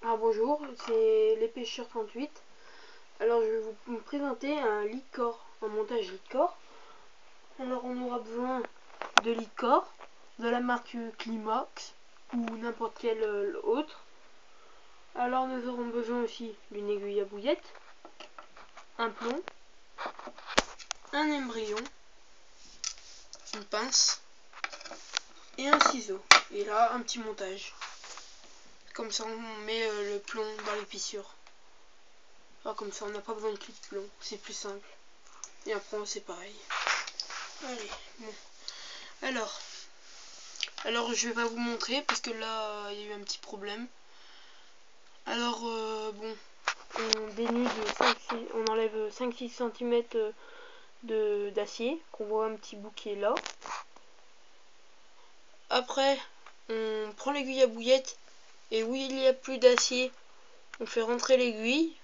Alors bonjour, c'est les pêcheurs 38. Alors je vais vous présenter un lit de corps, un montage lit de corps. Alors on aura besoin de lit de corps, de la marque Climax ou n'importe quelle autre. Alors nous aurons besoin aussi d'une aiguille à bouillette, un plomb, un embryon, une pince et un ciseau. Et là un petit montage. Comme ça on met le plomb dans les fissures. Alors comme ça on n'a pas besoin de clé de plomb, c'est plus simple. Et après c'est pareil. Allez, bon. Alors je vais pas vous montrer parce que là il y a eu un petit problème. Alors bon, on dénude 5-6, on enlève 5-6 cm d'acier, qu'on voit un petit bouquet là. Après on prend l'aiguille à bouillette et où il n'y a plus d'acier, on fait rentrer l'aiguille.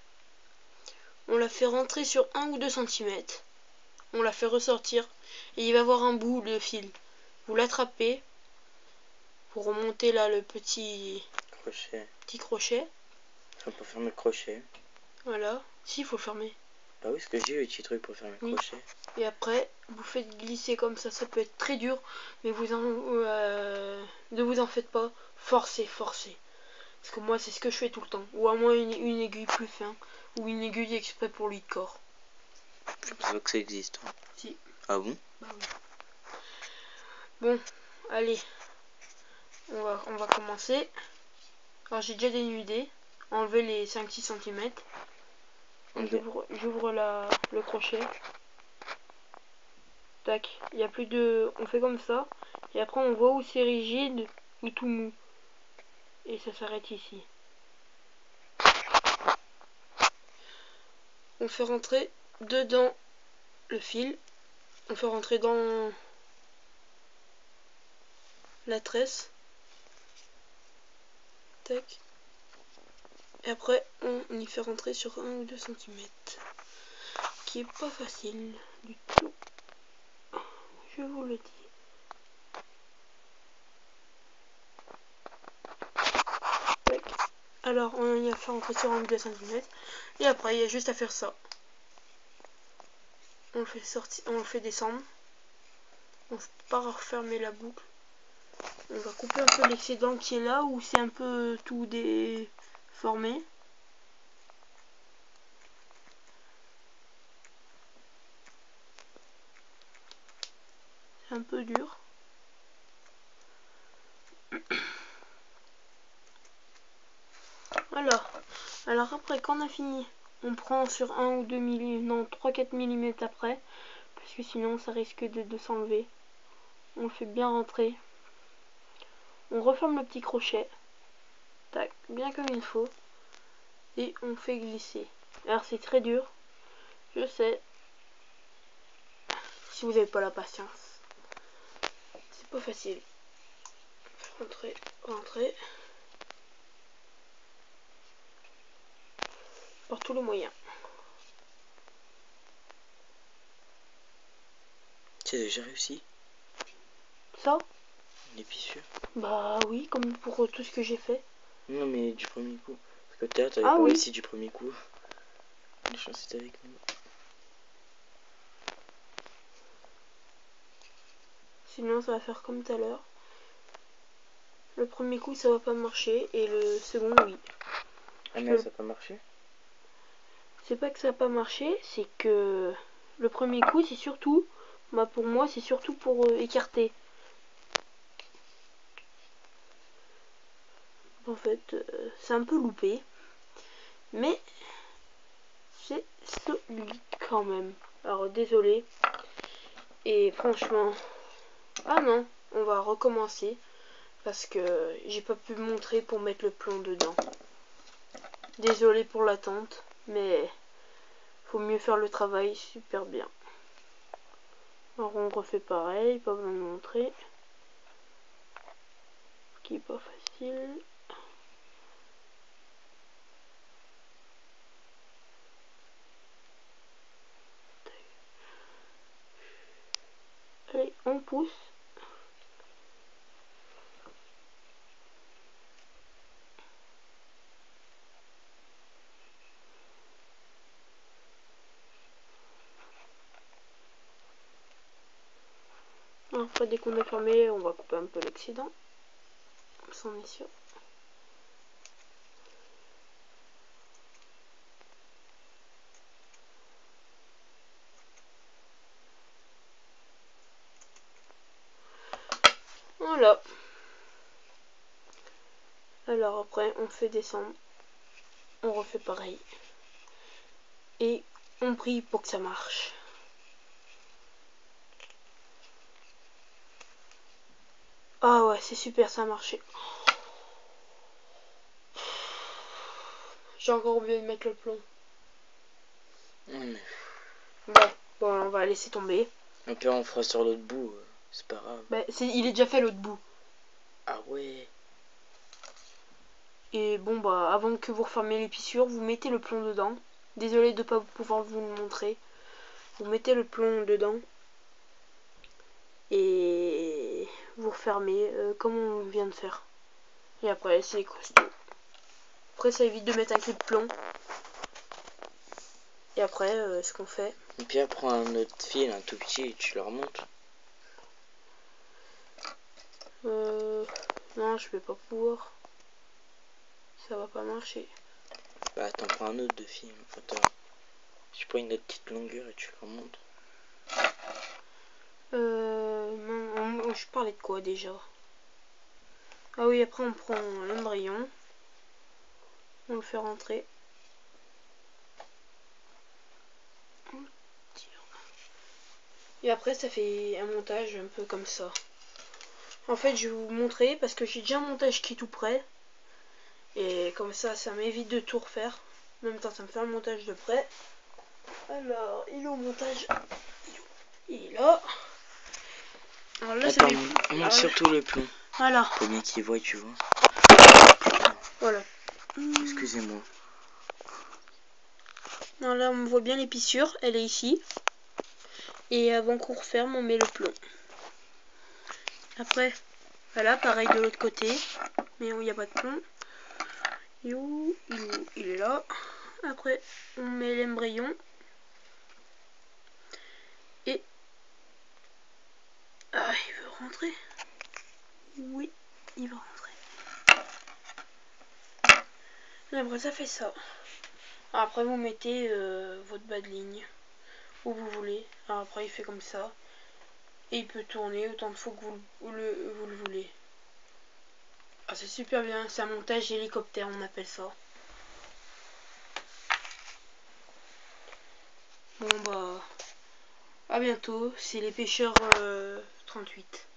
On la fait rentrer sur 1 ou 2 cm. On la fait ressortir et il va y avoir un bout de fil. Vous l'attrapez pour remonter là le petit crochet. On peut fermer le crochet. Voilà. Si, il faut le fermer. Bah oui, ce que j'ai eu le petit truc pour fermer le crochet. Et après, vous faites glisser comme ça. Ça peut être très dur, mais ne vous en faites pas. Forcez. Parce que moi, c'est ce que je fais tout le temps. Ou à moins une aiguille plus fin. Ou une aiguille exprès pour lit de corps. Je pense pas que ça existe. Hein. Si. Ah bon? Bah oui. Bon, allez. On va commencer. Alors j'ai déjà dénudé. Enlever les 5-6 cm. Okay. J'ouvre le crochet. Tac. Il y a plus de... On fait comme ça. Et après on voit où c'est rigide ou tout mou. Et ça s'arrête ici. On fait rentrer dedans le fil. On fait rentrer dans la tresse. Tac. Et après on y fait rentrer sur 1 ou 2 cm. Qui est pas facile du tout. Je vous le dis. Tac. Alors on y a fait rentrer sur 1 ou 2 cm. Et après il y a juste à faire ça. On le fait sortir, on le fait descendre. On va pas refermer la boucle. On va couper un peu l'excédent qui est là où c'est un peu tout déformé. C'est un peu dur. Alors après quand on a fini, on prend sur 1 ou 2 mm, non 3-4 mm après, parce que sinon ça risque de s'enlever. On le fait bien rentrer. On referme le petit crochet. Tac, bien comme il faut. Et on fait glisser. Alors c'est très dur, je sais. Si vous n'avez pas la patience. C'est pas facile. Rentrer. Par tous les moyens. Tu as déjà réussi? Ça? Les fissures? Bah oui, comme pour tout ce que j'ai fait. Non mais du premier coup. Parce que peut-être t'avais pas réussi du premier coup. La chance était avec nous. Sinon ça va faire comme tout à l'heure. Le premier coup ça va pas marcher et le second oui. Ah mais ça n'a pas marché? C'est pas que ça n'a pas marché, c'est que le premier coup c'est surtout, bah pour moi c'est surtout pour écarter. En fait c'est un peu loupé, mais c'est solide quand même. Alors désolé. Et franchement, ah non, on va recommencer parce que j'ai pas pu montrer pour mettre le plomb dedans. Désolé pour l'attente, mais faut mieux faire le travail super bien. Alors on refait pareil, pas besoin de montrer. Ce qui est pas facile. Allez, on pousse. Après, dès qu'on a fermé, on va couper un peu l'excédent. Ça, on est sûr. Voilà. Alors après, on fait descendre. On refait pareil. Et on prie pour que ça marche. Ah ouais, c'est super, ça a marché. J'ai encore oublié de mettre le plomb. Bon, on va laisser tomber. Un peu on fera sur l'autre bout, c'est pas grave. Bah, il est déjà fait l'autre bout. Ah ouais. Et bon, bah, avant que vous refermiez les fissures, vous mettez le plomb dedans. Désolé de ne pas pouvoir vous le montrer. Vous mettez le plomb dedans. Et vous refermez comme on vient de faire. Et après, c'est costaud. Après, ça évite de mettre un clip plomb. Et après, ce qu'on fait... Et puis prends un autre fil, un tout petit, et tu le remontes. Non, je vais pas pouvoir. Ça va pas marcher. Bah, t'en prends un autre de fil. Attends. Tu prends une autre petite longueur et tu le remontes. Non, je parlais de quoi déjà? Ah oui, après on prend l'embryon. On le fait rentrer. Et après, ça fait un montage un peu comme ça. En fait, je vais vous montrer parce que j'ai déjà un montage qui est tout prêt. Et comme ça m'évite de tout refaire. En même temps, ça me fait un montage de près. Alors, il est au montage. Il est là. Alors là, attends, on monte surtout le plomb. Voilà. Faut bien qu'il voit, tu vois. Voilà. Excusez-moi. Non, là, on voit bien l'épissure. Elle est ici. Et avant qu'on referme, on met le plomb. Après, voilà, pareil de l'autre côté. Mais il n'y a pas de plomb. Il est où? Il est là. Après, on met l'embryon. Et... Ah, il veut rentrer. Oui, il va rentrer. Et après, ça fait ça. Après, vous mettez votre bas de ligne où vous voulez. Alors après, il fait comme ça. Et il peut tourner autant de fois que vous le voulez. Ah, c'est super bien. C'est un montage hélicoptère, on appelle ça. Bon, bah... à bientôt. C'est les pêcheurs 38.